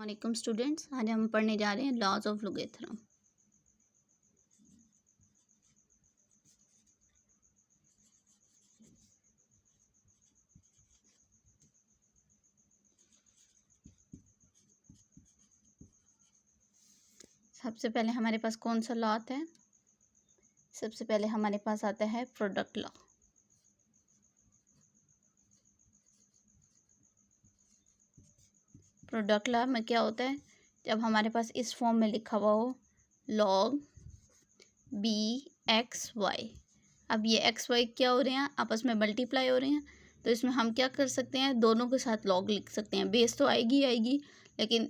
वालेकुम स्टूडेंट्स, आज हम पढ़ने जा रहे हैं लॉज ऑफ लोगेथ्रम। सबसे पहले हमारे पास कौन सा लॉ आता है? सबसे पहले हमारे पास आता है प्रोडक्ट लॉ। प्रोडक्ट लॉ में क्या होता है? जब हमारे पास इस फॉर्म में लिखा हुआ हो लॉग बी एक्स वाई। अब ये एक्स वाई क्या हो रहे हैं? आपस में मल्टीप्लाई हो रहे हैं। तो इसमें हम क्या कर सकते हैं? दोनों के साथ लॉग लिख सकते हैं। बेस तो आएगी, लेकिन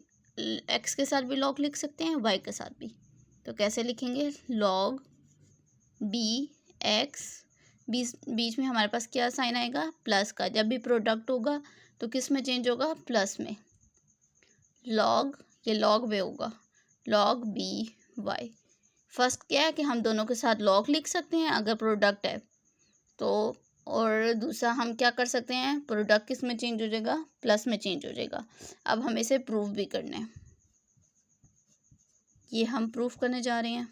एक्स के साथ भी लॉग लिख सकते हैं, वाई के साथ भी। तो कैसे लिखेंगे? लॉग बी एक्स, बीच में हमारे पास क्या साइन आएगा? प्लस का। जब भी प्रोडक्ट होगा तो किस में चेंज होगा? प्लस में। लॉग, ये लॉग वे होगा, लॉग बी वाई। फर्स्ट क्या है कि हम दोनों के साथ लॉग लिख सकते हैं अगर प्रोडक्ट है तो, और दूसरा हम क्या कर सकते हैं? प्रोडक्ट किस में चेंज हो जाएगा? प्लस में चेंज हो जाएगा। अब हमें इसे प्रूफ भी करना है। ये हम प्रूफ करने जा रहे हैं।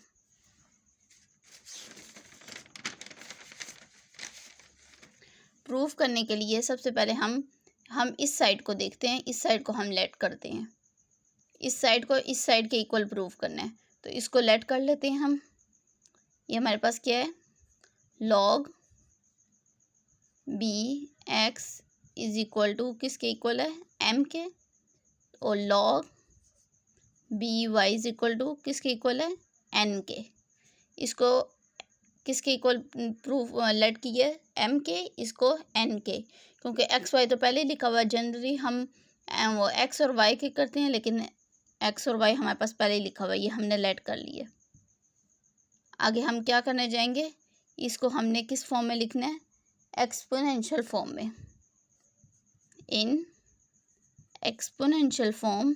प्रूफ करने के लिए सबसे पहले हम इस साइड को देखते हैं। इस साइड को हम लेट करते हैं। इस साइड को इस साइड के इक्वल प्रूफ करना है, तो इसको लेट कर लेते हैं हम। ये हमारे पास क्या है? Log b x is equal to किसके इक्वल है? एम के। और log b y is equal to किसके इक्वल है? एन के। इसको किसके इक्वल प्रूफ लेट किया है? एम के, इसको एन के। क्योंकि एक्स वाई तो पहले लिखा हुआ है। जनरली हम वो एक्स और वाई के करते हैं, लेकिन एक्स और वाई हमारे पास पहले ही लिखा हुआ है, ये हमने लेट कर लिया। आगे हम क्या करने जाएंगे? इसको हमने किस फॉर्म में लिखना है? एक्सपोनेंशियल फॉर्म में। In exponential form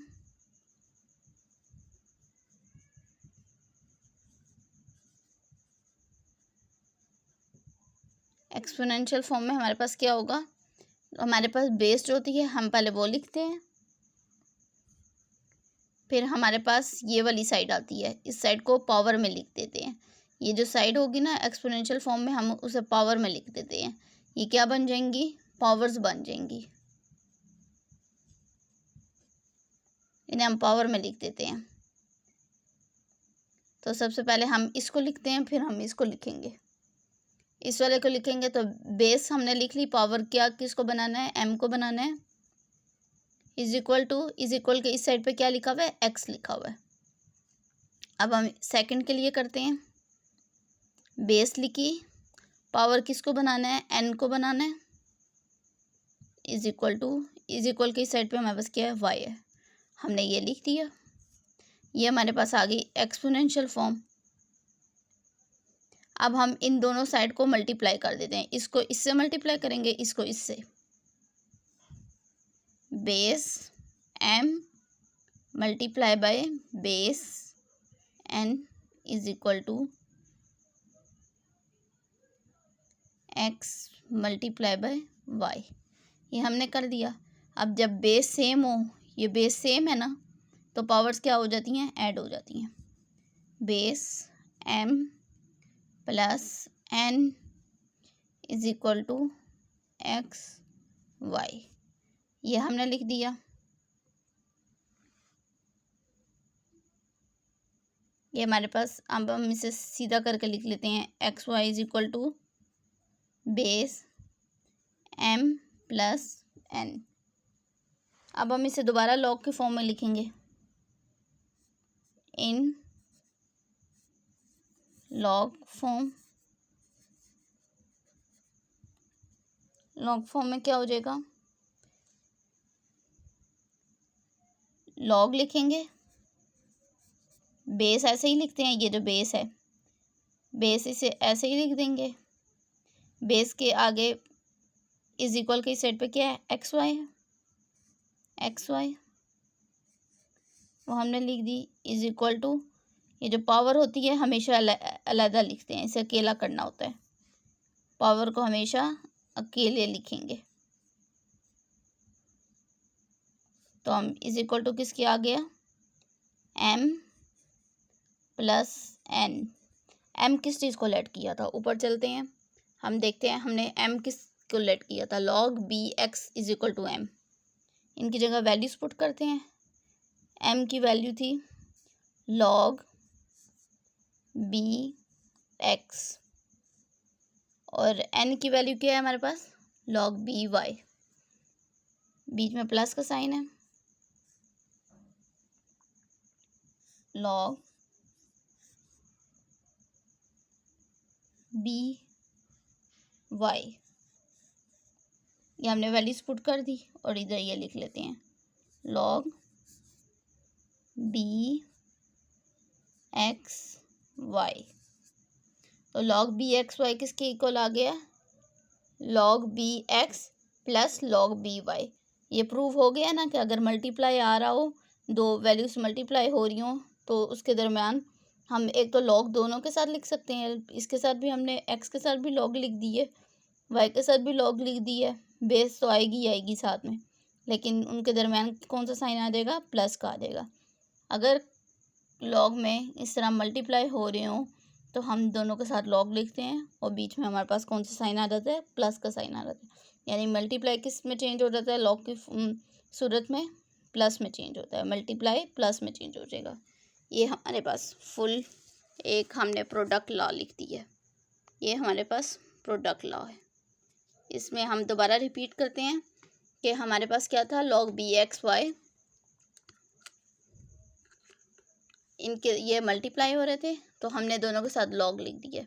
exponential form में हमारे पास क्या होगा? हमारे पास बेस जो होती है हम पहले वो लिखते हैं, फिर हमारे पास ये वाली साइड आती है, इस साइड को पावर में लिख देते हैं। ये जो साइड होगी ना एक्सपोनेंशियल फॉर्म में, हम उसे पावर में लिख देते हैं। ये क्या बन जाएंगी? पावर्स बन जाएंगी। इन्हें हम पावर में लिख देते हैं। तो सबसे पहले हम इसको लिखते हैं, फिर हम इसको लिखेंगे। इस वाले को लिखेंगे तो बेस हमने लिख ली, पावर क्या किसको बनाना है? एम को बनाना है। Is equal to, is equal के इस साइड पे क्या लिखा हुआ है? एक्स लिखा हुआ है। अब हम सेकंड के लिए करते हैं। बेस लिखी, पावर किसको बनाना है? एन को बनाना है। Is equal to, is equal के इस साइड पे हमारे पास क्या है? वाई है। हमने ये लिख दिया। ये हमारे पास आ गई एक्सपोनेंशियल फॉर्म। अब हम इन दोनों साइड को मल्टीप्लाई कर देते हैं। इसको इससे मल्टीप्लाई करेंगे, इसको इससे। Base m multiply by base n is equal to x multiply by y. ये हमने कर दिया। अब जब बेस सेम हो, ये बेस सेम है ना, तो पावर्स क्या हो जाती हैं? ऐड हो जाती हैं। Base m plus n is equal to x y. ये हमने लिख दिया। ये हमारे पास, अब हम इसे सीधा करके लिख लेते हैं। X y is equal to base m plus n. अब हम इसे दोबारा लॉग के फॉर्म में लिखेंगे। In log form, log form में क्या हो जाएगा? लॉग लिखेंगे, बेस ऐसे ही लिखते हैं, ये जो बेस है, बेस इसे ऐसे ही लिख देंगे। बेस के आगे इज इक्वल के सेट पे क्या है? एक्स वाई है, एक्स वाई वो हमने लिख दी। इज इक्वल टू, ये जो पावर होती है हमेशा अलग लिखते हैं, इसे अकेला करना होता है। पावर को हमेशा अकेले लिखेंगे। तो हम इज इक्वल टू किसके आ गया, m प्लस n। m किस चीज़ को लेट किया था, ऊपर चलते हैं, हम देखते हैं हमने m किस को लेट किया था, log bx is equal to m। इनकी जगह वैल्यूज पुट करते हैं। m की वैल्यू थी log bx और n की वैल्यू क्या है हमारे पास, log by। बीच में प्लस का साइन है, log by। ये हमने वैल्यूज पुट कर दी और इधर ये लिख लेते हैं log bxy। तो log bxy किसके इक्वल आ गया, log bx plus log by। ये प्रूव हो गया ना कि अगर मल्टीप्लाई आ रहा हो, दो वैल्यूज मल्टीप्लाई हो रही हो, तो उसके दरमियान हम एक तो log दोनों के साथ लिख सकते हैं। इसके साथ भी हमने x के साथ भी log लिख दी है, y के साथ भी log लिख दी है, बेस तो आएगी साथ में, लेकिन उनके दरमियान कौन सा साइन आ जाएगा, प्लस का आ जाएगा। अगर log में इस तरह मल्टीप्लाई हो रहे हो तो हम दोनों के साथ log लिखते हैं और बीच में हमारे पास कौन सा साइन आ जाता है, प्लस का साइन आ जाता है। यानी मल्टीप्लाई किस में चेंज हो जाता है, log की सूरत में प्लस में चेंज होता है, मल्टीप्लाई प्लस में चेंज हो जाएगा। ये हमारे पास फुल एक हमने प्रोडक्ट लॉ लिख दी है, ये हमारे पास प्रोडक्ट लॉ है। इसमें हम दोबारा रिपीट करते हैं कि हमारे पास क्या था, log bxy, इनके ये मल्टीप्लाई हो रहे थे तो हमने दोनों के साथ log लिख दिया,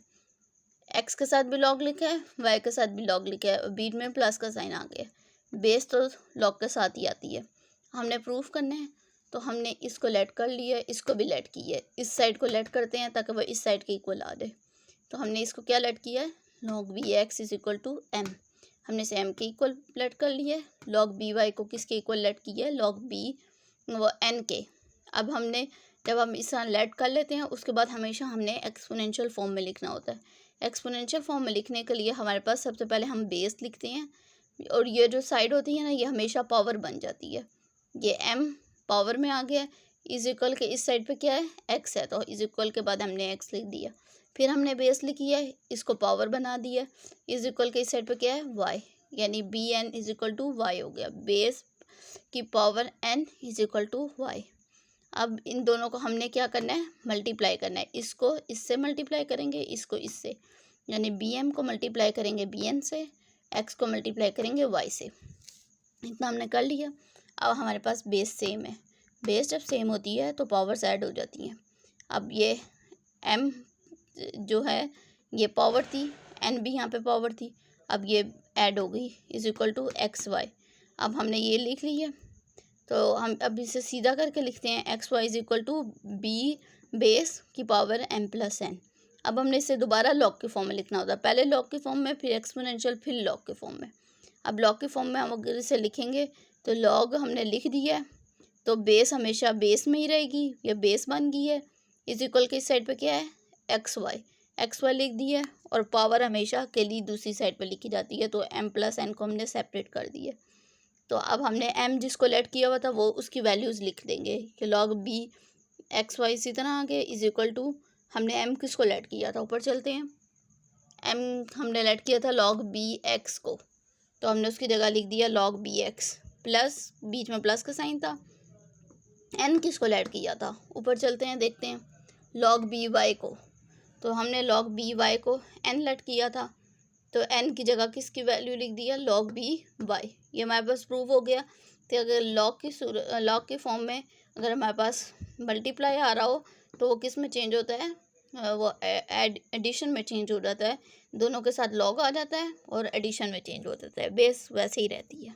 x के साथ भी log लिखा है, y के साथ भी log लिखा है और बीच में प्लस का साइन आ गया। बेस तो log के साथ ही आती है। हमने प्रूफ करना है तो हमने इसको लेट कर लिया, इसको भी लेट की है, इस साइड को लेट करते हैं ताकि वह इस साइड के इक्वल आ जाए। तो हमने इसको क्या लेट किया है, log bx is equal to m। हमने इसे m के इक्वल लेट कर लिया है। log by को किसके इक्वल लेट किया है, log b वो n के। अब हमने जब हम इस तरह लेट कर लेते हैं उसके बाद हमेशा हमने एक्सपोनेंशियल फॉर्म में लिखना होता है। एक्सपोनेंशियल फॉर्म में लिखने के लिए हमारे पास सबसे पहले हम बेस लिखते हैं और ये जो साइड होती है ना, ये हमेशा पावर बन जाती है। ये m पावर में आ गया, इज इक्वल के इस साइड पे क्या है, x है, तो इज इक्वल के बाद हमने x लिख दिया। फिर हमने बेस लिखी है, इसको पावर बना दिया, इज इक्वल के इस साइड पे क्या है, y, यानी bn is equal to y हो गया। बेस की power n is equal to y। अब इन दोनों को हमने क्या करना है, मल्टीप्लाई करना है। इसको इससे मल्टीप्लाई करेंगे, इसको इससे, यानी bm को मल्टीप्लाई करेंगे bn से, x को मल्टीप्लाई करेंगे y से। इतना हमने कर लिया। अब हमारे पास बेस सेम है, बेस जब सेम होती है तो पावर्स ऐड हो जाती हैं। अब ये m जो है ये पावर थी, n भी यहाँ पे पावर थी, अब ये ऐड हो गई, is equal to x y. अब हमने ये लिख लिया तो हम अब इसे सीधा करके लिखते हैं, x y is equal to b base की पावर m प्लस n। अब हमने इसे दोबारा लॉग के फॉर्म में लिखना होता है, पहले लॉग के फॉर्म में, फिर एक्सपोनेंशियल, फिर लॉग के फॉर्म में। अब लॉग के फॉर्म में हम अगर इसे लिखेंगे तो लॉग हमने लिख दिया तो बेस हमेशा बेस में ही रहेगी, ये बेस बन गई है, इज इक्वल के इस साइड पे क्या है, एक्स वाई लिख दिया और पावर हमेशा के लिए दूसरी साइड पे लिखी जाती है, तो m प्लस n को हमने सेपरेट कर दिया। तो अब हमने m जिसको लेट किया हुआ था वो उसकी वैल्यूज़ लिख देंगे कि log b एक्स वाई इसी तरह आगे इज इक्वल टू, हमने m किसको लेट किया था, ऊपर चलते हैं, m हमने लेट किया था log b x को, तो हमने उसकी जगह लिख दिया log bx प्लस, बीच में प्लस का साइन था। n किसको लेट किया था, ऊपर चलते हैं, देखते हैं, log by को, तो हमने log by को n लेट किया था, तो n की जगह किसकी वैल्यू लिख दिया, log by। ये हमारे पास प्रूव हो गया। तो अगर log के फॉर्म में अगर हमारे पास मल्टीप्लाई आ रहा हो तो वो किस में चेंज होता है, वो एडिशन में चेंज हो जाता है, दोनों के साथ log आ जाता है और एडिशन में चेंज हो जाता है, बेस वैसे ही रहती है।